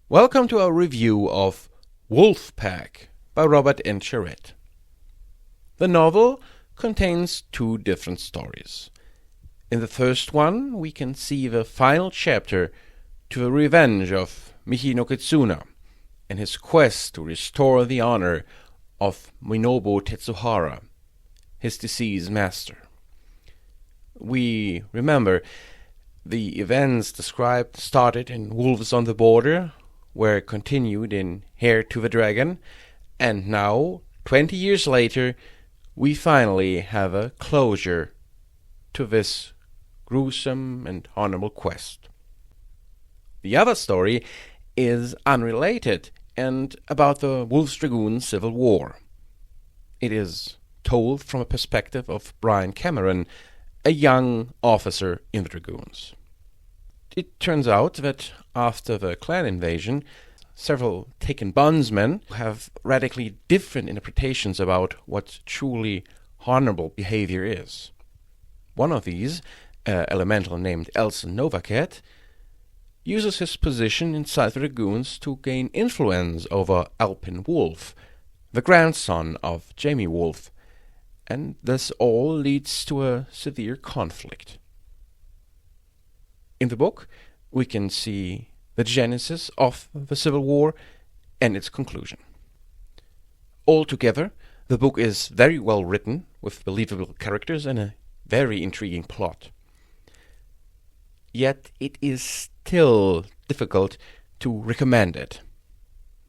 Welcome to our review of Wolfpack by Robert and Charrette. The novel contains two different stories. In the first one, we can see the final chapter to the revenge of Michi no Kitsuna and his quest to restore the honor of Minobu Tetsuhara, his deceased master. We remember the events described started in Wolves on the Border, were continued in Heir to the Dragon, and now, 20 years later, we finally have a closure to this gruesome and honorable quest. The other story is unrelated and about the Wolves-Dragoons Civil War. It is told from a perspective of Brian Cameron, a young officer in the Dragoons. It turns out that after the clan invasion, several taken bondsmen have radically different interpretations about what truly honorable behavior is. One of these, an elemental named Elson Novacat, uses his position inside the Dragoons to gain influence over Alpin Wolf, the grandson of Jaime Wolf, and this all leads to a severe conflict. In the book, we can see the genesis of the Civil War and its conclusion. Altogether, the book is very well written, with believable characters and a very intriguing plot. Yet it is still difficult to recommend it,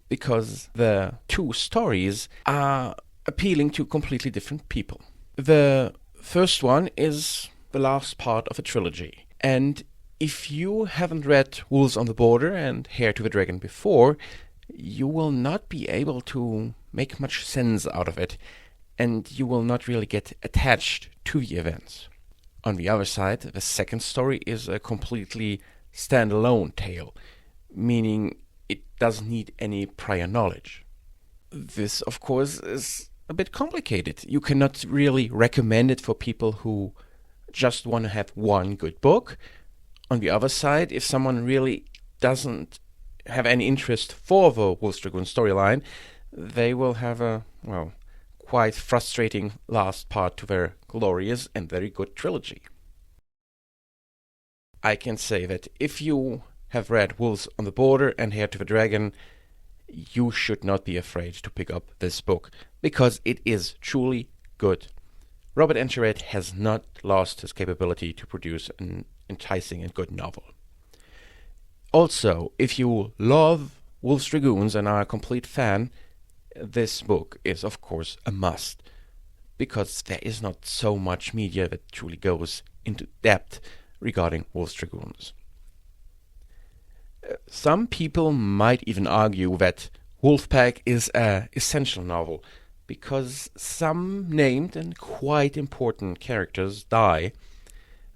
because the two stories are appealing to completely different people. The first one is the last part of a trilogy, and if you haven't read Wolves on the Border and Heir to the Dragon before, you will not be able to make much sense out of it, and you will not really get attached to the events. On the other side, the second story is a completely standalone tale, meaning it doesn't need any prior knowledge. This, of course, is a bit complicated. You cannot really recommend it for people who just want to have one good book. On the other side, if someone really doesn't have any interest for the Wolves Dragoon storyline, they will have a, quite frustrating last part to their glorious and very good trilogy. I can say that if you have read Wolves on the Border and Heir to the Dragon, you should not be afraid to pick up this book, because it is truly good. Robert and Charrette has not lost his capability to produce an enticing and good novel. Also, if you love Wolves Dragoons and are a complete fan, this book is of course a must, because there is not so much media that truly goes into depth regarding Wolves Dragoons. Some people might even argue that Wolfpack is an essential novel, because some named and quite important characters die,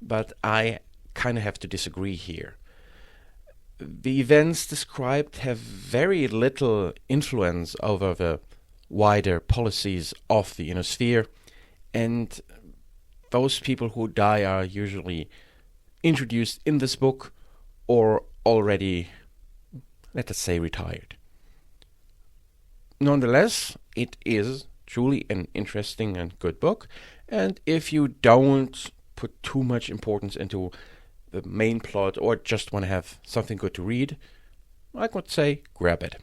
but I kind of have to disagree here. The events described have very little influence over the wider policies of the inner sphere, and those people who die are usually introduced in this book or already, let us say, retired. Nonetheless, it is truly an interesting and good book, and if you don't put too much importance into the main plot or just want to have something good to read, I would say grab it.